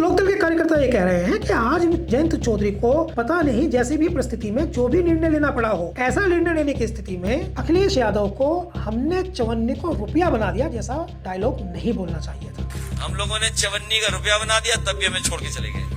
लोकदल के कार्यकर्ता ये कह रहे हैं कि आज जयंत चौधरी को पता नहीं जैसी भी परिस्थिति में जो भी निर्णय लेना पड़ा हो, ऐसा निर्णय लेने की स्थिति में अखिलेश यादव को हमने चवन्नी को रुपया बना दिया जैसा डायलॉग नहीं बोलना चाहिए था। हम लोगों ने चवन्नी का रुपया बना दिया, तब भी हमें छोड़ के चले गए।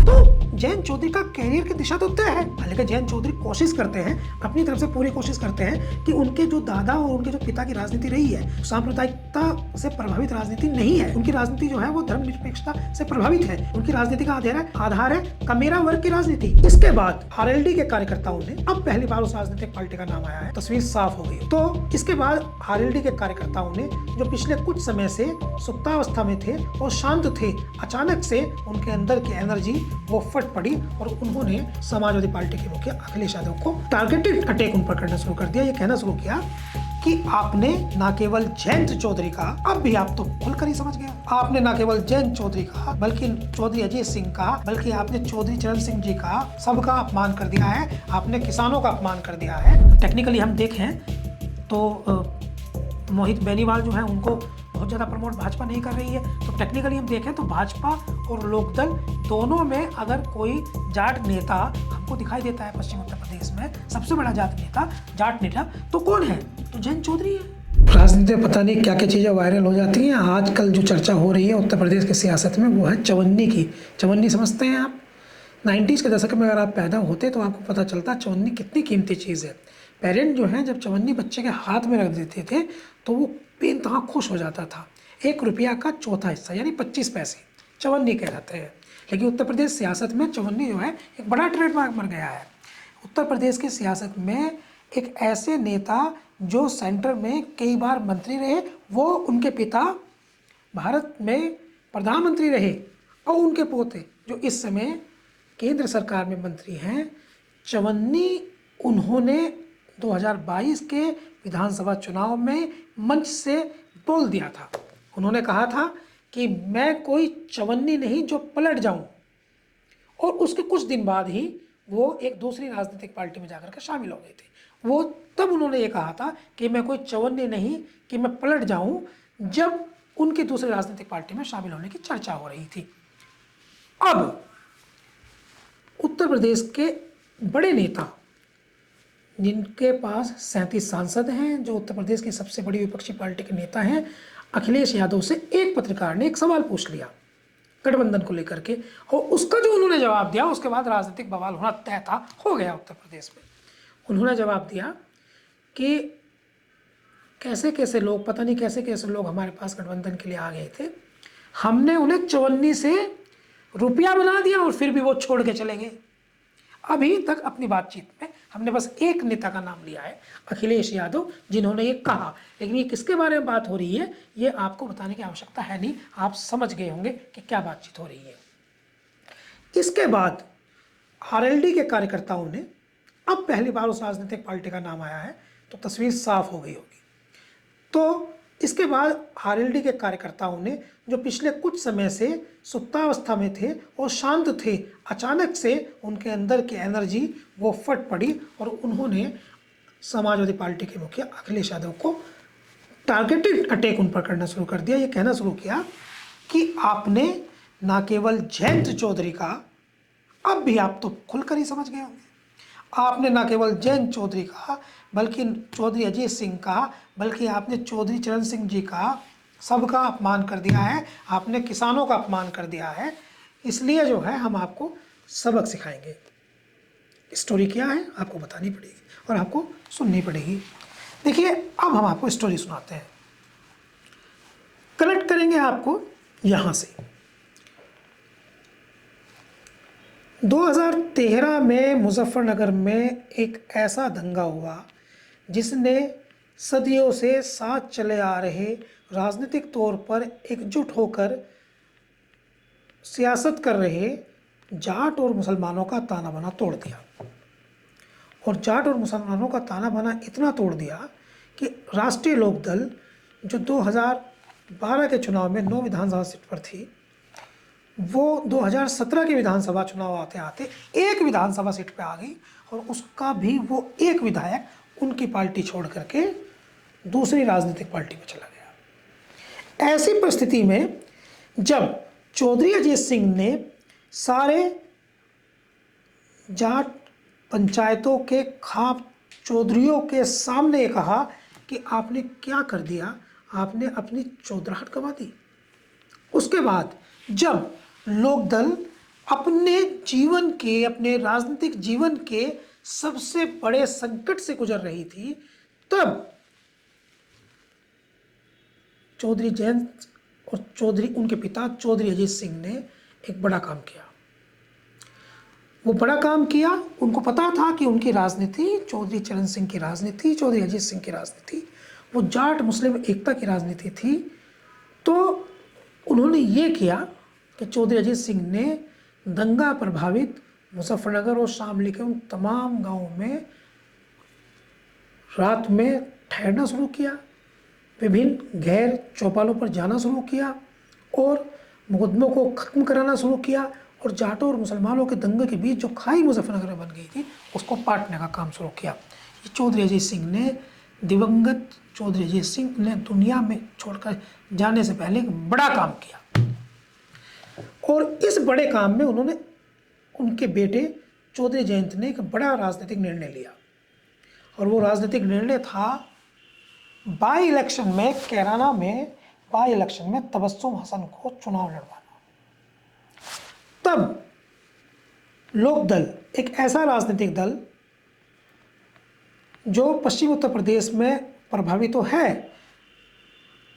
तो जयंत चौधरी का कैरियर की दिशा तो तय है, हालांकि जयंत चौधरी कोशिश करते हैं, अपनी तरफ से पूरी कोशिश करते हैं कि उनके जो दादा और उनके जो पिता की राजनीति रही है, सांप्रदायिकता से प्रभावित राजनीति नहीं है। उनकी राजनीति जो है वो धर्मनिरपेक्षता से प्रभावित है। उनकी राजनीति का आधार है कमेरा वर्ग की राजनीति। इसके बाद आरएलडी के कार्यकर्ताओं ने अब पहली बार उस राजनीतिक पार्टी का नाम आया है, तस्वीर साफ हो गई। तो इसके बाद आरएलडी के कार्यकर्ताओं ने जो पिछले कुछ समय से सुप्तावस्था में थे और शांत थे, अचानक से उनके अंदर की एनर्जी वो फट पड़ी और उन्होंने समाजवादी पार्टी के मुखिया अखिलेश यादव को टारगेटेड अटैक उन पर करना शुरू कर दिया। ये कहना शुरू किया कि आपने ना केवल जयंत चौधरी का, अब भी आप तो खुलकर ही समझ गए, आपने ना केवल जयंत चौधरी का बल्कि चौधरी अजय सिंह का, बल्कि आपने चौधरी चरण सिंह जी का, सबका अपमान कर दिया है। आपने किसानों का अपमान कर दिया है। टेक्निकली हम देखें तो मोहित बेनीवाल जो है उनको बहुत ज़्यादा प्रमोट भाजपा नहीं कर रही है। तो टेक्निकली हम देखें तो भाजपा और लोकदल दोनों में अगर कोई जाट नेता हमको दिखाई देता है पश्चिम उत्तर प्रदेश में, सबसे बड़ा जाट नेता तो कौन है? तो जयंत चौधरी है। राजनीति में पता नहीं क्या क्या चीज़ें वायरल हो जाती हैं। आजकल जो चर्चा हो रही है उत्तर प्रदेश की सियासत में वो है चवन्नी की। चवन्नी समझते हैं आप? 90s के दशक में अगर आप पैदा होते तो आपको पता चलता चवन्नी कितनी कीमती चीज़ है। पेरेंट जो हैं जब चवन्नी बच्चे के हाथ में रख देते थे तो वो बेइंतहा खुश हो जाता था। 1 रुपया का चौथा हिस्सा यानी 25 पैसे चवन्नी कहलाते हैं। लेकिन उत्तर प्रदेश सियासत में चवन्नी जो है एक बड़ा ट्रेडमार्क बन गया है। उत्तर प्रदेश की सियासत में एक ऐसे नेता जो सेंटर में कई बार मंत्री रहे, वो उनके पिता भारत में प्रधानमंत्री रहे और उनके पोते जो इस समय केंद्र सरकार में मंत्री हैं, चवन्नी उन्होंने 2022 के विधानसभा चुनाव में मंच से बोल दिया था। उन्होंने कहा था कि मैं कोई चवन्नी नहीं जो पलट जाऊं, और उसके कुछ दिन बाद ही वो एक दूसरी राजनीतिक पार्टी में जाकर के शामिल हो गए थे। वो तब उन्होंने ये कहा था कि मैं कोई चवन्नी नहीं कि मैं पलट जाऊं, जब उनकी दूसरी राजनीतिक पार्टी में शामिल होने की चर्चा हो रही थी। अब उत्तर प्रदेश के बड़े नेता जिनके पास 37 सांसद हैं, जो उत्तर प्रदेश की सबसे बड़ी विपक्षी पार्टी के नेता हैं, अखिलेश यादव से एक पत्रकार ने एक सवाल पूछ लिया गठबंधन को लेकर के, और उसका जो उन्होंने जवाब दिया उसके बाद राजनीतिक बवाल होना तय था, हो गया उत्तर प्रदेश में। उन्होंने जवाब दिया कि कैसे कैसे लोग, पता नहीं कैसे कैसे लोग हमारे पास गठबंधन के लिए आ गए थे, हमने उन्हें चवन्नी से रुपया बना दिया और फिर भी वो छोड़ के चले गए। अभी तक अपनी बातचीत में हमने बस एक नेता का नाम लिया है, अखिलेश यादव, जिन्होंने ये कहा। लेकिन ये किसके बारे में बात हो रही है ये आपको बताने की आवश्यकता है नहीं, आप समझ गए होंगे कि क्या बातचीत हो रही है। इसके बाद आरएलडी के कार्यकर्ताओं ने अब पहली बार उस राजनीतिक पार्टी का नाम आया है, तो तस्वीर साफ हो गई होगी। तो इसके बाद आरएलडी के कार्यकर्ताओं ने जो पिछले कुछ समय से सुप्तावस्था में थे और शांत थे, अचानक से उनके अंदर की एनर्जी वो फट पड़ी और उन्होंने समाजवादी पार्टी के मुखिया अखिलेश यादव को टारगेटेड अटैक उन पर करना शुरू कर दिया। ये कहना शुरू किया कि आपने ना केवल जयंत चौधरी का, अब भी आप तो खुलकर ही समझ गए होंगे, आपने ना केवल जयंत चौधरी का बल्कि चौधरी अजय सिंह का, बल्कि आपने चौधरी चरण सिंह जी का, सबका अपमान कर दिया है। आपने किसानों का अपमान कर दिया है। इसलिए जो है हम आपको सबक सिखाएंगे। स्टोरी क्या है आपको बतानी पड़ेगी और आपको सुननी पड़ेगी। देखिए, अब हम आपको स्टोरी सुनाते हैं। कनेक्ट करेंगे आपको यहाँ से। 2013 में मुजफ्फरनगर में एक ऐसा दंगा हुआ जिसने सदियों से साथ चले आ रहे, राजनीतिक तौर पर एकजुट होकर सियासत कर रहे जाट और मुसलमानों का ताना बाना तोड़ दिया। और जाट और मुसलमानों का ताना बाना इतना तोड़ दिया कि राष्ट्रीय लोकदल जो 2012 के चुनाव में 9 विधानसभा सीट पर थी, वो 2017 के विधानसभा चुनाव आते आते 1 विधानसभा सीट पे आ गई, और उसका भी वो एक विधायक उनकी पार्टी छोड़ करके दूसरी राजनीतिक पार्टी में चला गया। ऐसी परिस्थिति में जब चौधरी अजीत सिंह ने सारे जाट पंचायतों के खाप चौधरियों के सामने कहा कि आपने क्या कर दिया, आपने अपनी चौधराहट गंवा दी। उसके बाद जब लोकदल अपने जीवन के, अपने राजनीतिक जीवन के सबसे बड़े संकट से गुजर रही थी, तब चौधरी जयंत और चौधरी उनके पिता चौधरी अजीत सिंह ने एक बड़ा काम किया। वो बड़ा काम किया, उनको पता था कि उनकी राजनीति, चौधरी चरण सिंह की राजनीति, चौधरी अजीत सिंह की राजनीति, वो जाट मुस्लिम एकता की राजनीति थी। तो उन्होंने ये किया कि चौधरी अजीत सिंह ने दंगा प्रभावित मुजफ्फरनगर और शामली के उन तमाम गांवों में रात में ठहरना शुरू किया, विभिन्न गैर चौपालों पर जाना शुरू किया और मुकदमों को ख़त्म कराना शुरू किया और जाटों और मुसलमानों के दंगे के बीच जो खाई मुजफ्फरनगर में बन गई थी उसको पाटने का काम शुरू किया। ये चौधरी अजीत सिंह ने, दिवंगत चौधरी अजीत सिंह ने दुनिया में छोड़कर जाने से पहले एक बड़ा काम किया और इस बड़े काम में उन्होंने, उनके बेटे चौधरी जयंत ने एक बड़ा राजनीतिक निर्णय लिया और वो राजनीतिक निर्णय था बाई इलेक्शन में, कैराना में बाई इलेक्शन में तबस्सुम हसन को चुनाव लड़वाना। तब लोकदल एक ऐसा राजनीतिक दल जो पश्चिम उत्तर प्रदेश में प्रभावित तो है,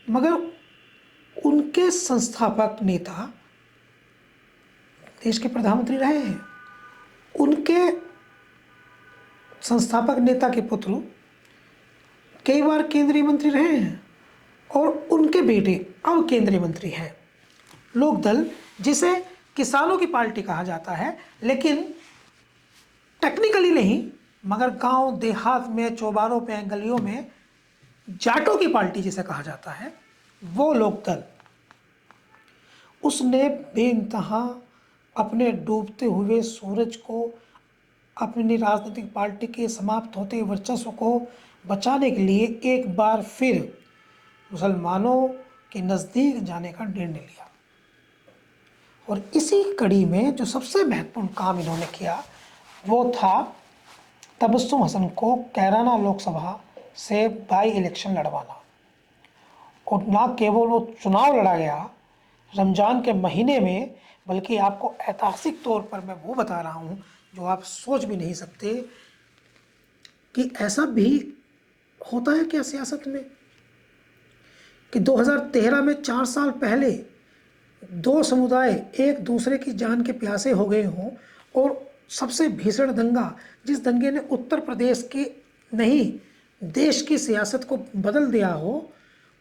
मगर उनके संस्थापक नेता देश के प्रधानमंत्री रहे हैं, उनके संस्थापक नेता के पुत्र कई बार केंद्रीय मंत्री रहे हैं और उनके बेटे अब केंद्रीय मंत्री हैं। लोकदल, जिसे किसानों की पार्टी कहा जाता है, लेकिन टेक्निकली नहीं, मगर गांव देहात में, चौबारों पे, गलियों में जाटों की पार्टी जिसे कहा जाता है, वो लोकदल, उसने बेइंतहा अपने डूबते हुए सूरज को, अपनी राजनीतिक पार्टी के समाप्त होते हुए वर्चस्व को बचाने के लिए एक बार फिर मुसलमानों के नज़दीक जाने का निर्णय लिया। और इसी कड़ी में जो सबसे महत्वपूर्ण काम इन्होंने किया वो था तबस्सुम हसन को कैराना लोकसभा से बाई इलेक्शन लड़वाना। और ना केवल वो चुनाव लड़ा गया रमज़ान के महीने में, बल्कि आपको ऐतिहासिक तौर पर मैं वो बता रहा हूँ जो आप सोच भी नहीं सकते कि ऐसा भी होता है क्या सियासत में, कि 2013 में 4 साल पहले दो समुदाय एक दूसरे की जान के प्यासे हो गए हों और सबसे भीषण दंगा, जिस दंगे ने उत्तर प्रदेश की नहीं देश की सियासत को बदल दिया हो,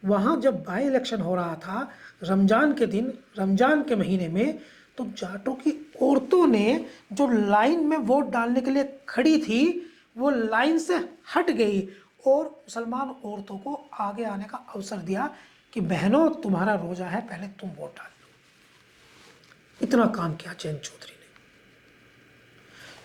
वहाँ जब बाई इलेक्शन हो रहा था रमज़ान के दिन, रमज़ान के महीने में, तो जाटों की औरतों ने जो लाइन में वोट डालने के लिए खड़ी थी वो लाइन से हट गई और मुसलमान औरतों को आगे आने का अवसर दिया कि बहनों तुम्हारा रोज़ा है, पहले तुम वोट डाल लो। इतना काम किया जयंत चौधरी ने,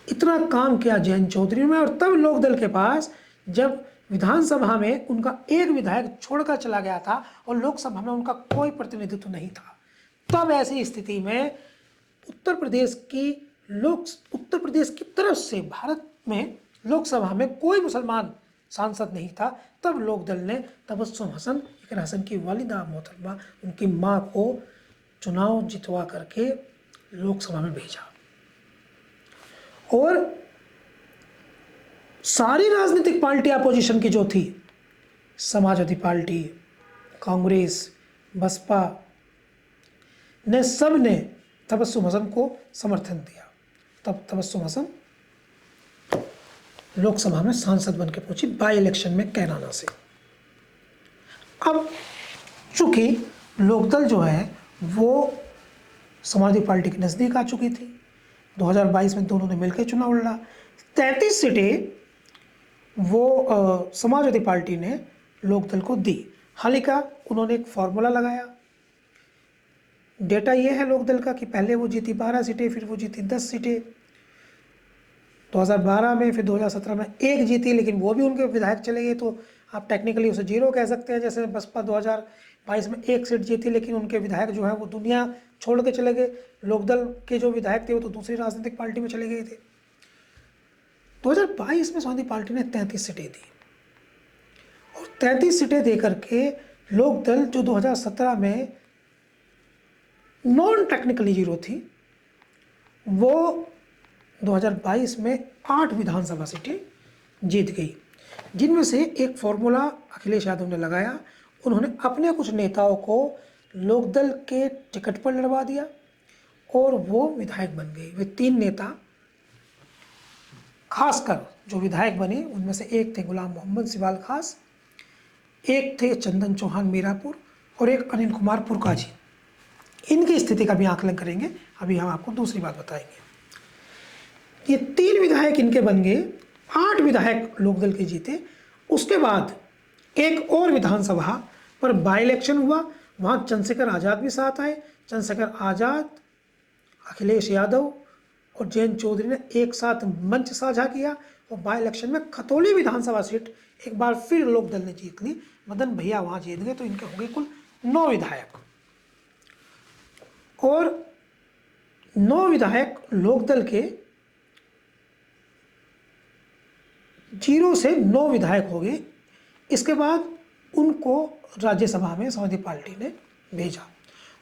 इतना काम किया जयंत चौधरी ने। और तब लोकदल के पास जब विधानसभा में उनका एक विधायक छोड़कर चला गया था और लोकसभा में उनका कोई प्रतिनिधित्व नहीं था, तब ऐसी स्थिति में उत्तर प्रदेश की तरफ से भारत में लोकसभा में कोई मुसलमान सांसद नहीं था। तब लोकदल ने तबस्सुम हसन, इकरा हसन की वालिदा मोहतरमा, उनकी मां को चुनाव जितवा करके लोकसभा में भेजा। और सारी राजनीतिक पार्टी अपोजिशन की जो थी, समाजवादी पार्टी, कांग्रेस, बसपा ने, सब ने तबस्सुम हसन को समर्थन दिया। तब तबस्सुम हसन लोकसभा में सांसद बन के पहुंची बाई इलेक्शन में कैराना से। अब चूंकि लोकदल जो है वो समाजवादी पार्टी के नज़दीक आ चुकी थी, 2022 में दोनों ने मिलकर चुनाव लड़ा। 33 सीटें वो समाजवादी पार्टी ने लोकदल को दी। हालांकि उन्होंने एक फॉर्मूला लगाया। डेटा ये है लोकदल का कि पहले वो जीती 12 सीटें, फिर वो जीती 10 सीटें 2012 में, फिर 2017 में एक जीती, लेकिन वो भी उनके विधायक चले गए, तो आप टेक्निकली उसे जीरो कह सकते हैं। जैसे बसपा 2022 में एक सीट जीती, लेकिन उनके विधायक जो है वो दुनिया छोड़ के चले गए। लोकदल के जो विधायक थे वो तो दूसरी राजनीतिक पार्टी में चले गए थे। 2022 में समाजवादी पार्टी ने 33 सीटें दी और 33 सीटें दे करके लोकदल जो 2017 में नॉन टेक्निकली जीरो थी, वो 2022 में 8 विधानसभा सीटें जीत गई, जिनमें से एक फॉर्मूला अखिलेश यादव ने लगाया। उन्होंने अपने कुछ नेताओं को लोकदल के टिकट पर लड़वा दिया और वो विधायक बन गए। वे 3 नेता खासकर जो विधायक बने उनमें से एक थे गुलाम मोहम्मद सिवाल खास, एक थे चंदन चौहान मीरापुर और एक अनिल कुमार पुरकाजी। इनकी स्थिति का भी आकलन करेंगे। अभी हम आपको दूसरी बात बताएंगे। ये 3 विधायक इनके बन गए, 8 विधायक लोकदल के जीते। उसके बाद एक और विधानसभा पर बाई इलेक्शन हुआ, वहाँ चंद्रशेखर आज़ाद भी साथ आए। चंद्रशेखर आज़ाद, अखिलेश यादव और जयंत चौधरी ने एक साथ मंच साझा किया और बाई इलेक्शन में खतौली विधानसभा सीट एक बार फिर लोकदल ने जीत ली। मदन भैया वहाँ जीत गए, तो इनके हो गए कुल 9 विधायक। और 9 विधायक लोकदल के 0 से 9 विधायक हो गए। इसके बाद उनको राज्यसभा में समाजवादी पार्टी ने भेजा।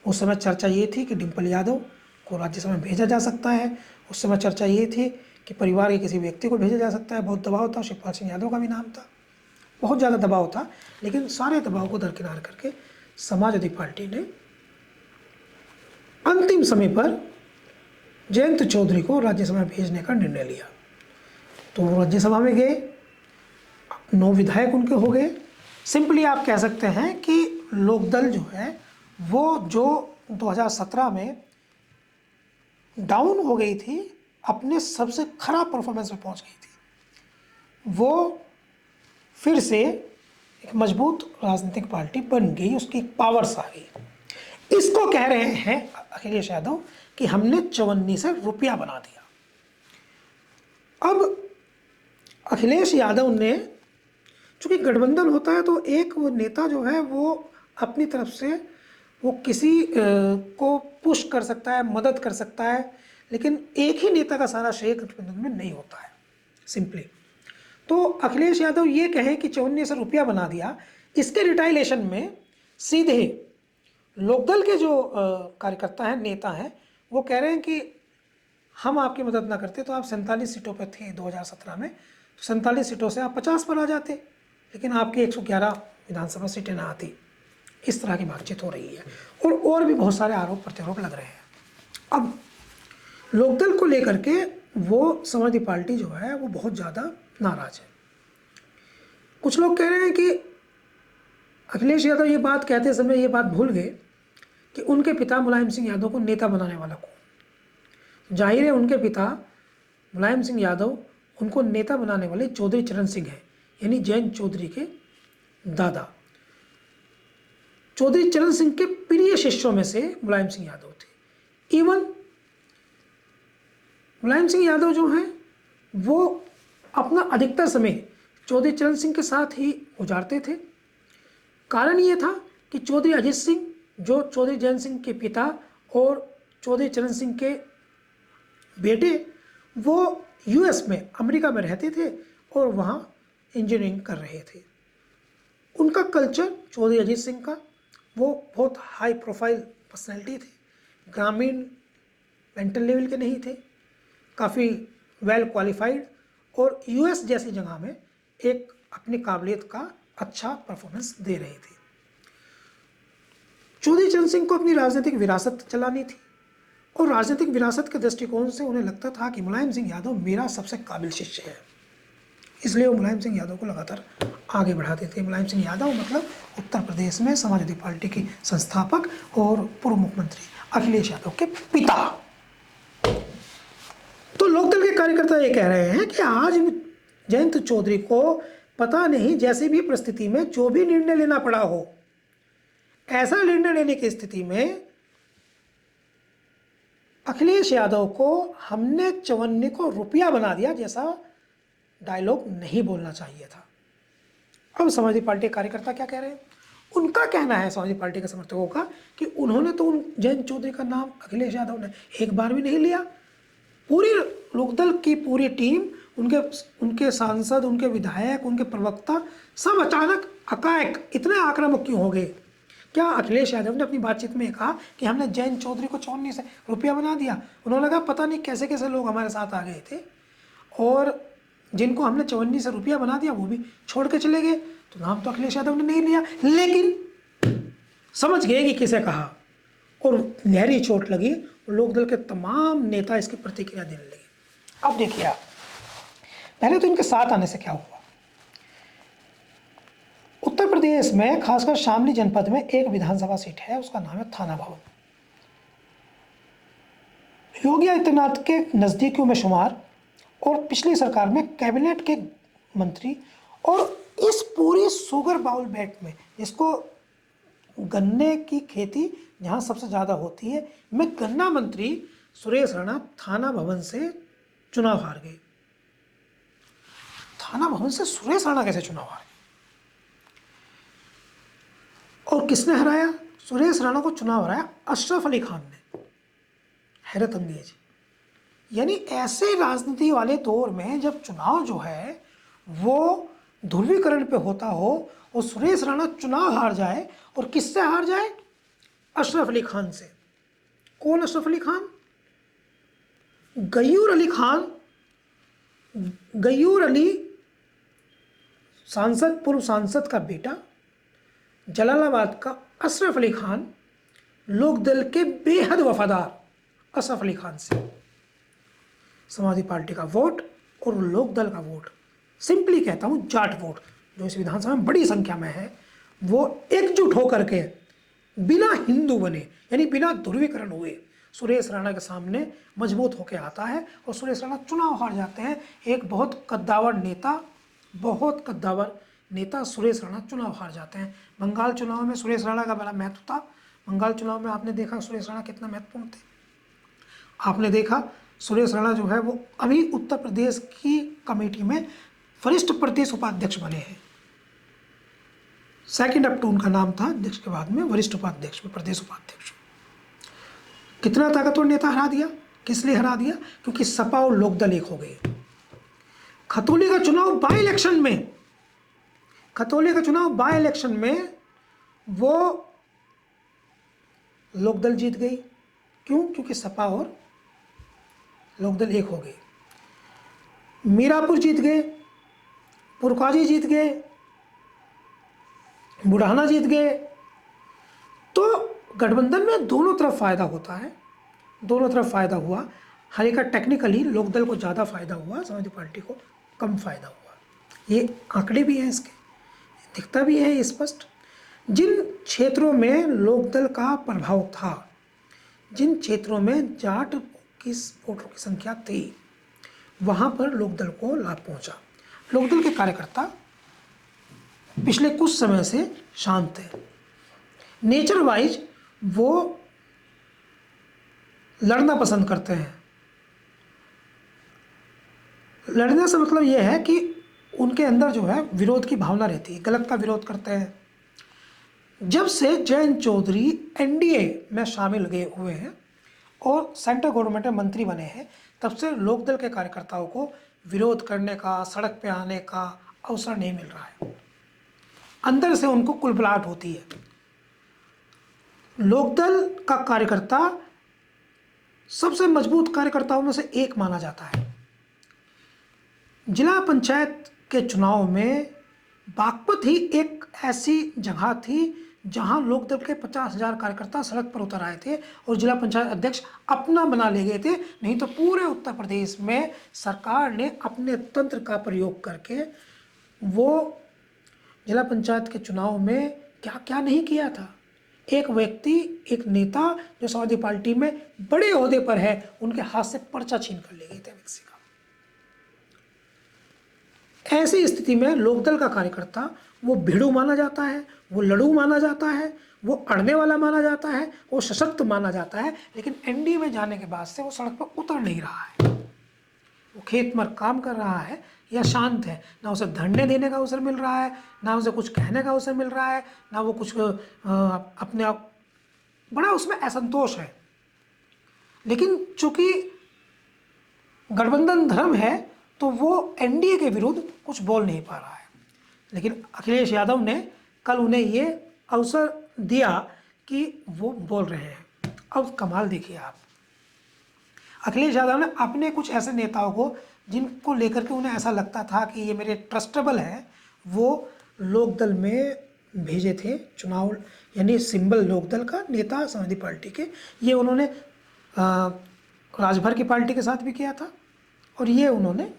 उस समय चर्चा ये थी कि डिम्पल यादव को राज्यसभा में भेजा जा सकता है। उस समय चर्चा ये थी कि परिवार के किसी व्यक्ति को भेजा जा सकता है। बहुत दबाव था, शिवपाल सिंह यादव का भी नाम था, बहुत ज़्यादा दबाव था। लेकिन सारे दबाव को दरकिनार करके समाजवादी पार्टी ने अंतिम समय पर जयंत चौधरी को राज्यसभा में भेजने का निर्णय लिया। तो वो राज्यसभा में गए, 9 विधायक उनके हो गए। सिंपली आप कह सकते हैं कि लोकदल जो है वो जो 2017 में डाउन हो गई थी, अपने सबसे खराब परफॉर्मेंस में पहुंच गई थी, वो फिर से एक मजबूत राजनीतिक पार्टी बन गई, उसकी पावर्स आ गई। इसको कह रहे हैं अखिलेश यादव कि हमने चवन्नी से रुपया बना दिया। अब अखिलेश यादव ने, चूँकि गठबंधन होता है तो एक वो नेता जो है वो अपनी तरफ से वो किसी को पुश कर सकता है, मदद कर सकता है, लेकिन एक ही नेता का सारा श्रेय गठबंधन में नहीं होता है सिंपली। तो अखिलेश यादव ये कहें कि चवन्नी से रुपया बना दिया, इसके रिटाइलेशन में सीधे लोकदल के जो कार्यकर्ता हैं, नेता हैं, वो कह रहे हैं कि हम आपकी मदद ना करते तो आप 47 सीटों पर थे 2017 में, 47 सीटों से आप 50 पर आ जाते, लेकिन आपकी 111 विधानसभा सीटें ना आती। इस तरह की बातचीत हो रही है और भी बहुत सारे आरोप प्रत्यारोप लग रहे हैं। अब लोकदल को लेकर के वो समाजवादी पार्टी जो है वो बहुत ज़्यादा नाराज है। कुछ लोग कह रहे हैं कि अखिलेश यादव ये बात कहते समय ये बात भूल गए कि उनके पिता मुलायम सिंह यादव को नेता बनाने वाला कौन। जाहिर है उनके पिता मुलायम सिंह यादव उनको नेता बनाने वाले चौधरी चरण सिंह हैं, यानी जयंत चौधरी के दादा। चौधरी चरण सिंह के प्रिय शिष्यों में से मुलायम सिंह यादव थे। इवन मुलायम सिंह यादव जो हैं वो अपना अधिकतर समय चौधरी चरण सिंह के साथ ही गुजारते थे। कारण ये था कि चौधरी अजीत सिंह जो चौधरी जयंत सिंह के पिता और चौधरी चरण सिंह के बेटे, वो यूएस में, अमेरिका में रहते थे और वहाँ इंजीनियरिंग कर रहे थे। उनका कल्चर, चौधरी अजीत सिंह का, वो बहुत हाई प्रोफाइल पर्सनैलिटी थे, ग्रामीण मेंटल लेवल के नहीं थे, काफ़ी वेल क्वालिफाइड और यूएस जैसी जगह में एक अपनी काबिलियत का अच्छा परफॉर्मेंस दे रहे थे। चौधरी चरण सिंह को अपनी राजनीतिक विरासत चलानी थी और राजनीतिक विरासत के दृष्टिकोण से उन्हें लगता था कि मुलायम सिंह यादव मेरा सबसे काबिल शिष्य है, इसलिए वो मुलायम सिंह यादव को लगातार आगे बढ़ाते थे। मुलायम सिंह यादव मतलब उत्तर प्रदेश में समाजवादी पार्टी के संस्थापक और पूर्व मुख्यमंत्री अखिलेश यादव के पिता। तो लोकदल के कार्यकर्ता ये कह रहे हैं कि आज जयंत चौधरी को पता नहीं जैसी भी परिस्थिति में जो भी निर्णय लेना पड़ा हो, ऐसा निर्णय लेने की स्थिति में अखिलेश यादव को हमने चवन्नी को रुपया बना दिया जैसा डायलॉग नहीं बोलना चाहिए था। अब समाजवादी पार्टी के कार्यकर्ता क्या कह रहे हैं, उनका कहना है समाजवादी पार्टी के समर्थकों का कि उन्होंने तो उन जयंत चौधरी का नाम अखिलेश यादव ने एक बार भी नहीं लिया। पूरी लोकदल की पूरी टीम, उनके सांसद, उनके विधायक, उनके प्रवक्ता सब अचानक अकाएक इतने आक्रामक क्यों हो गए? क्या अखिलेश यादव ने अपनी बातचीत में कहा कि हमने जयंत चौधरी को 54 रुपया बना दिया? उन्होंने कहा पता नहीं कैसे कैसे लोग हमारे साथ आ गए थे और जिनको हमने 54 रुपया बना दिया वो भी छोड़ के चले गए। तो नाम तो अखिलेश यादव ने नहीं लिया, लेकिन समझ गए कि किसे कहा और गहरी चोट लगी। लोकदल के तमाम नेता इसकी प्रतिक्रिया देने लगे। अब देखिए आप, पहले तो इनके साथ आने से क्या हुआ। उत्तर प्रदेश में खासकर शामली जनपद में एक विधानसभा सीट है, उसका नाम है थाना भवन। योगी आदित्यनाथ के नज़दीकियों में शुमार और पिछली सरकार में कैबिनेट के मंत्री, और इस पूरी शुगर बाउल बेल्ट में, जिसको गन्ने की खेती जहाँ सबसे ज़्यादा होती है, में गन्ना मंत्री सुरेश राणा थाना भवन से चुनाव हार गए। थाना भवन से सुरेश राणा कैसे चुनाव हार गए? और किसने हराया? सुरेश राणा को चुनाव हराया अशरफ अली खान ने। हैरत अंगेज। यानी ऐसे राजनीति वाले दौर में जब चुनाव जो है वो ध्रुवीकरण पे होता हो और सुरेश राणा चुनाव हार जाए, और किससे हार जाए? अशरफ अली खान से। कौन अशरफ अली खान? गयूर अली खान। गयूर अली सांसद, पूर्व सांसद का बेटा, जलालाबाद का अशरफ अली खान, लोकदल के बेहद वफादार अशरफ अली खान से समाजवादी पार्टी का वोट और लोकदल का वोट, सिंपली कहता हूँ जाट वोट, जो इस विधानसभा में बड़ी संख्या में है, वो एकजुट होकर के बिना हिंदू बने, यानी बिना ध्रुवीकरण हुए, सुरेश राणा के सामने मजबूत होकर आता है और सुरेश राणा चुनाव हार जाते हैं। एक बहुत कद्दावर नेता सुरेश राणा चुनाव हार जाते हैं। बंगाल चुनाव में सुरेश राणा का बड़ा महत्व था। बंगाल चुनाव में आपने देखा सुरेश राणा कितना महत्वपूर्ण थे। आपने देखा सुरेश राणा जो है वो अभी उत्तर प्रदेश की कमेटी में वरिष्ठ प्रदेश उपाध्यक्ष बने हैं। सेकंड अप टू उनका नाम था, अध्यक्ष के बाद में वरिष्ठ उपाध्यक्ष में प्रदेश उपाध्यक्ष। कितना ताकतवर नेता हरा दिया। किस लिए हरा दिया? क्योंकि सपा और लोकदल एक हो गए। खतौली का चुनाव बाय इलेक्शन में वो लोकदल जीत गई। क्यों? क्योंकि सपा और लोकदल एक हो गए। मीरापुर जीत गए, पुरकाजी जीत गए, बुढ़ाना जीत गए। तो गठबंधन में दोनों तरफ फायदा होता है, दोनों तरफ फायदा हुआ। हालांकि टेक्निकली लोकदल को ज़्यादा फायदा हुआ, समाजवादी पार्टी को कम फायदा हुआ। ये आंकड़े भी हैं, इसके दिखता भी है स्पष्ट। जिन क्षेत्रों में लोकदल का प्रभाव था, जिन क्षेत्रों में जाट की वोटरों की संख्या थी, वहाँ पर लोकदल को लाभ पहुँचा। लोकदल के कार्यकर्ता पिछले कुछ समय से शांत है। नेचर वाइज वो लड़ना पसंद करते हैं। लड़ने से मतलब ये है कि उनके अंदर जो है विरोध की भावना रहती है, गलत का विरोध करते हैं। जब से जयंत चौधरी एनडीए में शामिल हुए हैं और सेंट्रल गवर्नमेंट में मंत्री बने हैं, तब से लोकदल के कार्यकर्ताओं को विरोध करने का, सड़क पे आने का अवसर नहीं मिल रहा है। अंदर से उनको कुलबुलाहट होती है। लोकदल का कार्यकर्ता सबसे मजबूत कार्यकर्ताओं में से एक माना जाता है। जिला पंचायत के चुनाव में बागपत ही एक ऐसी जगह थी जहां लोकदल के 50,000 कार्यकर्ता सड़क पर उतर आए थे और जिला पंचायत अध्यक्ष अपना बना ले गए थे। नहीं तो पूरे उत्तर प्रदेश में सरकार ने अपने तंत्र का प्रयोग करके वो जिला पंचायत के चुनाव में क्या क्या नहीं किया था। एक व्यक्ति, एक नेता जो समाजवादी पार्टी में बड़े ओहदे पर है, उनके हाथ से पर्चा छीन कर ले गए थे व्यक्ति का। ऐसी स्थिति में लोकदल का कार्यकर्ता वो भिड़ू माना जाता है, वो लड़ू माना जाता है, वो अड़ने वाला माना जाता है, वो सशक्त माना जाता है। लेकिन एनडीए में जाने के बाद से वो सड़क पर उतर नहीं रहा है। वो खेत में काम कर रहा है या शांत है, ना उसे धरने देने का अवसर मिल रहा है, ना उसे कुछ कहने का अवसर मिल रहा है, ना वो कुछ अपने आप, बड़ा उसमें असंतोष है। लेकिन चूंकि गठबंधन धर्म है तो वो एनडीए के विरुद्ध कुछ बोल नहीं पा रहा है। लेकिन अखिलेश यादव ने कल उन्हें ये अवसर दिया कि वो बोल रहे हैं। अब कमाल देखिए आप, अखिलेश यादव ने अपने कुछ ऐसे नेताओं को जिनको लेकर के उन्हें ऐसा लगता था कि ये मेरे ट्रस्टेबल हैं, वो लोकदल में भेजे थे। चुनाव यानी सिंबल लोकदल का, नेता समाजवादी पार्टी के, ये उन्होंने राजभर की पार्टी के साथ भी किया था और ये उन्होंने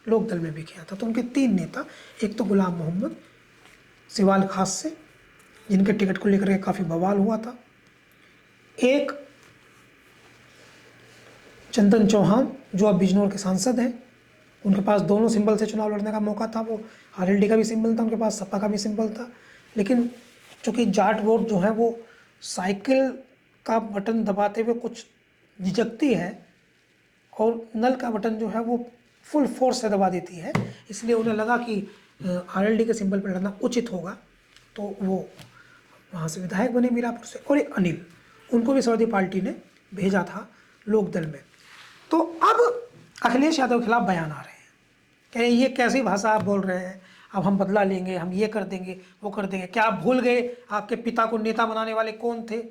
लोकदल में भी किया था। तो उनके 3 नेता, एक तो गुलाम मोहम्मद सिवाल खास से, जिनके टिकट को लेकर के काफ़ी बवाल हुआ था, एक चंदन चौहान जो अब बिजनौर के सांसद हैं, उनके पास दोनों सिंबल से चुनाव लड़ने का मौका था। वो आरएलडी का भी सिंबल था, उनके पास सपा का भी सिंबल था। लेकिन चूँकि जाट वोट जो है वो साइकिल का बटन दबाते हुए कुछ झिझकती है और नल का बटन जो है वो फुल फोर्स से दबा देती है, इसलिए उन्हें लगा कि आरएलडी के सिंबल पर लड़ना उचित होगा, तो वो वहाँ से विधायक बने मीरापुर से। और एक अनिल, उनको भी समाजवादी पार्टी ने भेजा था लोकदल में। तो अब अखिलेश यादव के खिलाफ बयान आ रहे हैं कि ये कैसी भाषा आप बोल रहे हैं, अब हम बदला लेंगे, हम ये कर देंगे, वो कर देंगे। क्या आप भूल गए आपके पिता को नेता बनाने वाले कौन थे?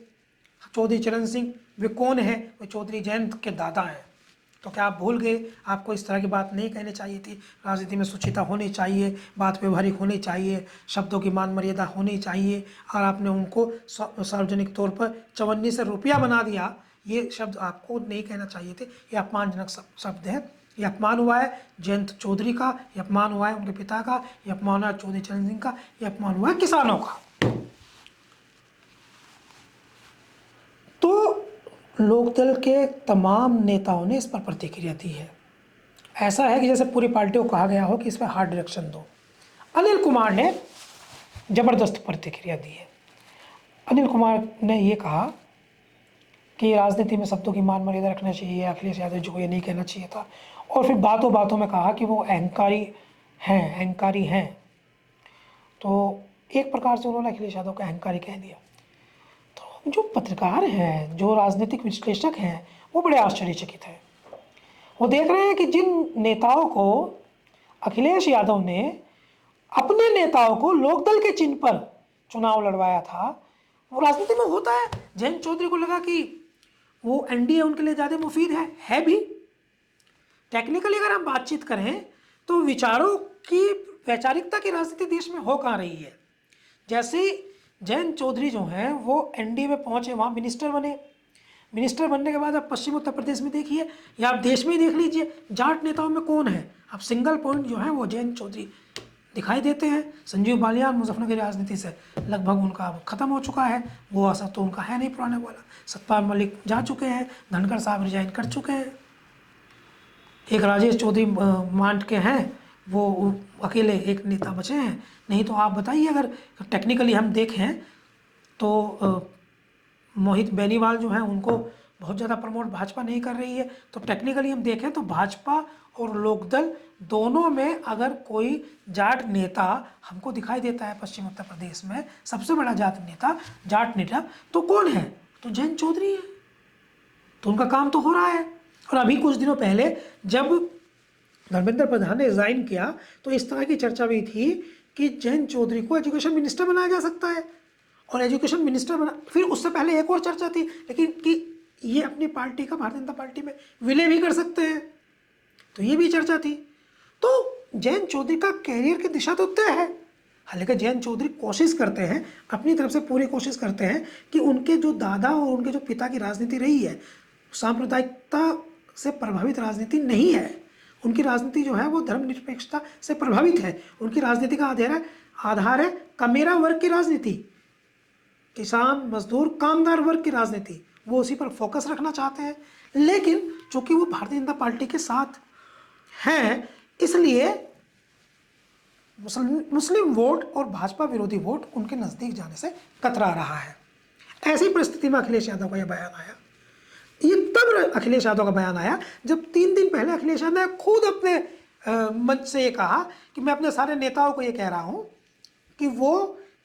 चौधरी चरण सिंह। वे कौन है? वे चौधरी जयंत के दादा हैं। तो क्या आप भूल गए? आपको इस तरह की बात नहीं कहनी चाहिए थी। राजनीति में शुचिता होनी चाहिए, बात व्यवहारिक होनी चाहिए, शब्दों की मान मर्यादा होनी चाहिए, और आपने उनको सार्वजनिक तौर पर चवन्नी से रुपया बना दिया। ये शब्द आपको नहीं कहना चाहिए थे। ये अपमानजनक शब्द है। ये अपमान हुआ है जयंत चौधरी का, ये अपमान हुआ है उनके पिता का, ये अपमान हुआ है चौधरी चरण सिंह का, ये अपमान हुआ है किसानों का। तो लोकदल के तमाम नेताओं ने इस पर प्रतिक्रिया दी है। ऐसा है कि जैसे पूरी पार्टी को कहा गया हो कि इस पर हार्ड डायरेक्शन दो। अनिल कुमार ने ज़बरदस्त प्रतिक्रिया दी है। अनिल कुमार ने ये कहा कि राजनीति में शब्दों की मान मर्यादा रखना चाहिए, अखिलेश यादव जी को ये नहीं कहना चाहिए था। और फिर बातों बातों में कहा कि वो अहंकारी हैं। तो एक प्रकार से उन्होंने अखिलेश यादव को अहंकारी कह दिया। तो जो पत्रकार हैं, जो राजनीतिक विश्लेषक हैं, वो बड़े आश्चर्यचकित हैं। वो देख रहे हैं कि जिन नेताओं को अखिलेश यादव ने अपने नेताओं को लोकदल के चिन्ह पर चुनाव लड़वाया था, वो राजनीति में होता है। जयंत चौधरी को लगा कि वो एनडीए उनके लिए ज़्यादा मुफीद है भी। टेक्निकली अगर हम बातचीत करें तो विचारों की वैचारिकता की राजनीति देश में हो कहाँ रही है। जैसे जयंत चौधरी जो हैं वो एनडीए में पहुंचे, वहाँ मिनिस्टर बने। मिनिस्टर बनने के बाद आप पश्चिम उत्तर प्रदेश में देखिए या आप देश में ही देख लीजिए, जाट नेताओं में कौन है? अब सिंगल पॉइंट जो है वो जयंत चौधरी दिखाई देते हैं। संजीव बालियान मुजफ्फरनगर की राजनीति से लगभग उनका ख़त्म हो चुका है, वो असर तो उनका है नहीं पुराने वाला। सतपाल मलिक जा चुके हैं, धनखड़ साहब रिजाइन कर चुके हैं, एक राजेश चौधरी मांड के हैं, वो अकेले एक नेता बचे हैं। नहीं तो आप बताइए, अगर टेक्निकली हम देखें तो मोहित बेनीवाल जो हैं उनको बहुत ज़्यादा प्रमोट भाजपा नहीं कर रही है। तो टेक्निकली हम देखें तो भाजपा और लोकदल दोनों में अगर कोई जाट नेता हमको दिखाई देता है पश्चिम उत्तर प्रदेश में, सबसे बड़ा जाट नेता तो कौन है? तो जयंत चौधरी है। तो उनका काम तो हो रहा है। और अभी कुछ दिनों पहले जब धर्मेंद्र प्रधान ने रिजाइन किया तो इस तरह की चर्चा भी थी कि जयंत चौधरी को एजुकेशन मिनिस्टर बनाया जा सकता है। और एजुकेशन मिनिस्टर बना, फिर उससे पहले एक और चर्चा थी लेकिन कि ये अपनी पार्टी का, भारतीय जनता पार्टी में विलय भी कर सकते हैं, तो ये भी चर्चा थी। तो जयंत चौधरी का कैरियर की दिशा तो तय है। हालांकि जयंत चौधरी कोशिश करते हैं, अपनी तरफ से पूरी कोशिश करते हैं कि उनके जो दादा और उनके जो पिता की राजनीति रही है, सांप्रदायिकता से प्रभावित राजनीति नहीं है। उनकी राजनीति जो है वो धर्मनिरपेक्षता से प्रभावित है। उनकी राजनीति का आधार है कमेरा वर्ग की राजनीति, किसान मजदूर कामदार वर्ग की राजनीति, वो उसी पर फोकस रखना चाहते हैं। लेकिन चूंकि वो भारतीय जनता पार्टी के साथ हैं, इसलिए मुस्लिम वोट और भाजपा विरोधी वोट उनके नज़दीक जाने से कतरा रहा है। ऐसी परिस्थिति में अखिलेश यादव का यह बयान आया। ये तब अखिलेश यादव का बयान आया जब 3 दिन पहले अखिलेश यादव ने खुद अपने मंच से ये कहा कि मैं अपने सारे नेताओं को ये कह रहा हूँ कि वो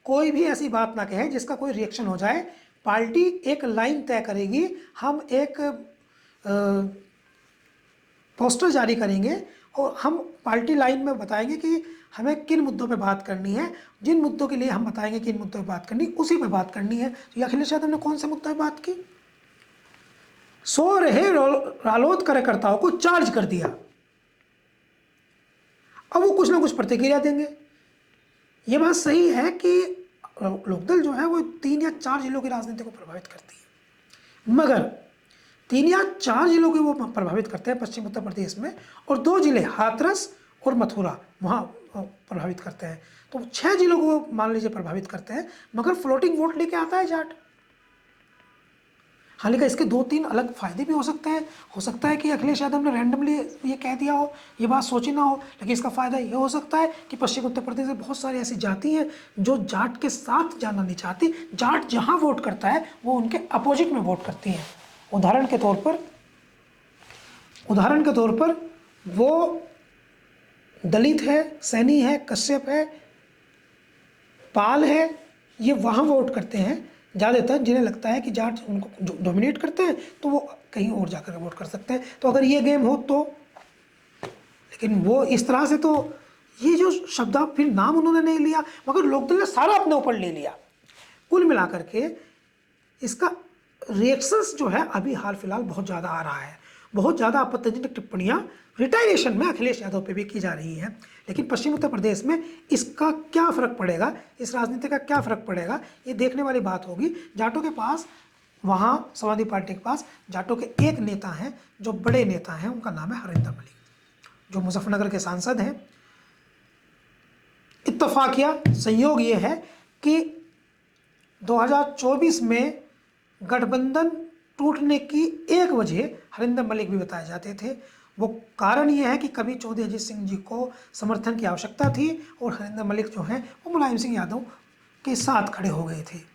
कोई भी ऐसी बात ना कहे जिसका कोई रिएक्शन हो जाए। पार्टी एक लाइन तय करेगी, हम एक पोस्टर जारी करेंगे और हम पार्टी लाइन में बताएंगे कि हमें किन मुद्दों पे बात करनी है, जिन मुद्दों के लिए हम बताएंगे किन मुद्दों पे बात करनी, उसी पे बात करनी है। तो ये अखिलेश यादव ने कौन से मुद्दे पे बात की? सो रहे रालोद कार्यकर्ताओं को चार्ज कर दिया। अब वो कुछ ना कुछ प्रतिक्रिया देंगे। ये बात सही है कि लोकदल जो है वो 3 या 4 जिलों की राजनीति को प्रभावित करती है, मगर 3 या 4 जिलों की वो प्रभावित करते हैं पश्चिम उत्तर प्रदेश में, और 2 जिले हाथरस और मथुरा वहाँ प्रभावित करते हैं। तो 6 जिलों को मान लीजिए प्रभावित करते हैं, मगर फ्लोटिंग वोट लेके आता है जाट। हालांकि इसके 2-3 अलग फायदे भी हो सकते हैं। हो सकता है कि अखिलेश यादव ने रैंडमली ये कह दिया हो, ये बात सोची ना हो, लेकिन इसका फ़ायदा ये हो सकता है कि पश्चिम उत्तर प्रदेश में बहुत सारी ऐसी जाति हैं जो जाट के साथ जाना नहीं चाहती। जाट जहाँ वोट करता है वो उनके अपोजिट में वोट करती हैं। उदाहरण के तौर पर वो दलित है, सैनी है, कश्यप है, पाल है, ये वहाँ वोट करते हैं ज़्यादातर, जिन्हें लगता है कि जाट उनको डोमिनेट करते हैं, तो वो कहीं और जाकर वोट कर सकते हैं। तो अगर ये गेम हो तो, लेकिन वो इस तरह से, तो ये जो शब्द फिर नाम उन्होंने नहीं लिया, मगर लोकदल ने सारा अपने ऊपर ले लिया। कुल मिलाकर के इसका रिएक्शंस जो है अभी हाल फिलहाल बहुत ज़्यादा आ रहा है। बहुत ज़्यादा आपत्तिजनक टिप्पणियाँ रिटायरेशन में अखिलेश यादव पे भी की जा रही हैं। लेकिन पश्चिम उत्तर प्रदेश में इसका क्या फ़र्क पड़ेगा, इस राजनीति का क्या फ़र्क पड़ेगा, ये देखने वाली बात होगी। जाटों के पास, वहाँ समाजवादी पार्टी के पास जाटों के एक नेता हैं जो बड़े नेता हैं, उनका नाम है हरिंदर मलिक, जो मुजफ्फरनगर के सांसद हैं। इत्तफाकिया संयोग ये है कि 2024 में गठबंधन टूटने की एक वजह हरिंदर मलिक भी बताए जाते थे। वो कारण ये है कि कभी चौधरी अजीत सिंह जी को समर्थन की आवश्यकता थी और हरिंदर मलिक जो हैं वो मुलायम सिंह यादव के साथ खड़े हो गए थे।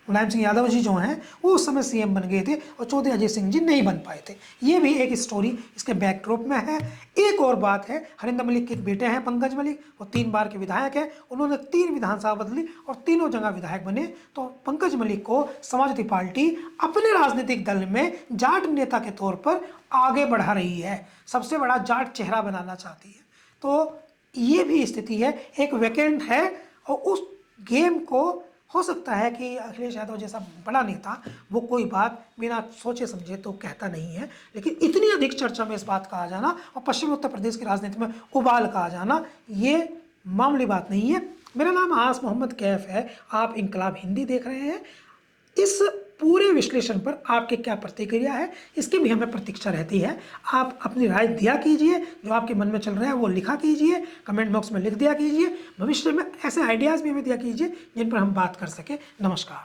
मुलायम सिंह यादव जी जो हैं वो उस समय सीएम बन गए थे और चौधरी अजीत सिंह जी नहीं बन पाए थे। ये भी एक स्टोरी इसके बैकड्रॉप में है। एक और बात है, हरिंदर मलिक के एक बेटे हैं पंकज मलिक, वो 3 बार के विधायक हैं। उन्होंने 3 विधानसभा बदली और तीनों जगह विधायक बने। तो पंकज मलिक को समाजवादी पार्टी अपने राजनीतिक दल में जाट नेता के तौर पर आगे बढ़ा रही है, सबसे बड़ा जाट चेहरा बनाना चाहती है। तो ये भी स्थिति है, एक वैकेंट है, और उस गेम को हो सकता है कि अखिलेश यादव जैसा बड़ा नेता वो कोई बात बिना सोचे समझे तो कहता नहीं है, लेकिन इतनी अधिक चर्चा में इस बात का आ जाना और पश्चिमी उत्तर प्रदेश की राजनीति में उबाल का आ जाना, ये मामूली बात नहीं है। मेरा नाम आस मोहम्मद कैफ है, आप इनकलाब हिंदी देख रहे हैं। इस पूरे विश्लेषण पर आपकी क्या प्रतिक्रिया है, इसकी भी हमें प्रतीक्षा रहती है। आप अपनी राय दिया कीजिए, जो आपके मन में चल रहा है वो लिखा कीजिए, कमेंट बॉक्स में लिख दिया कीजिए। भविष्य में ऐसे आइडियाज़ भी हमें दिया कीजिए जिन पर हम बात कर सकें। नमस्कार।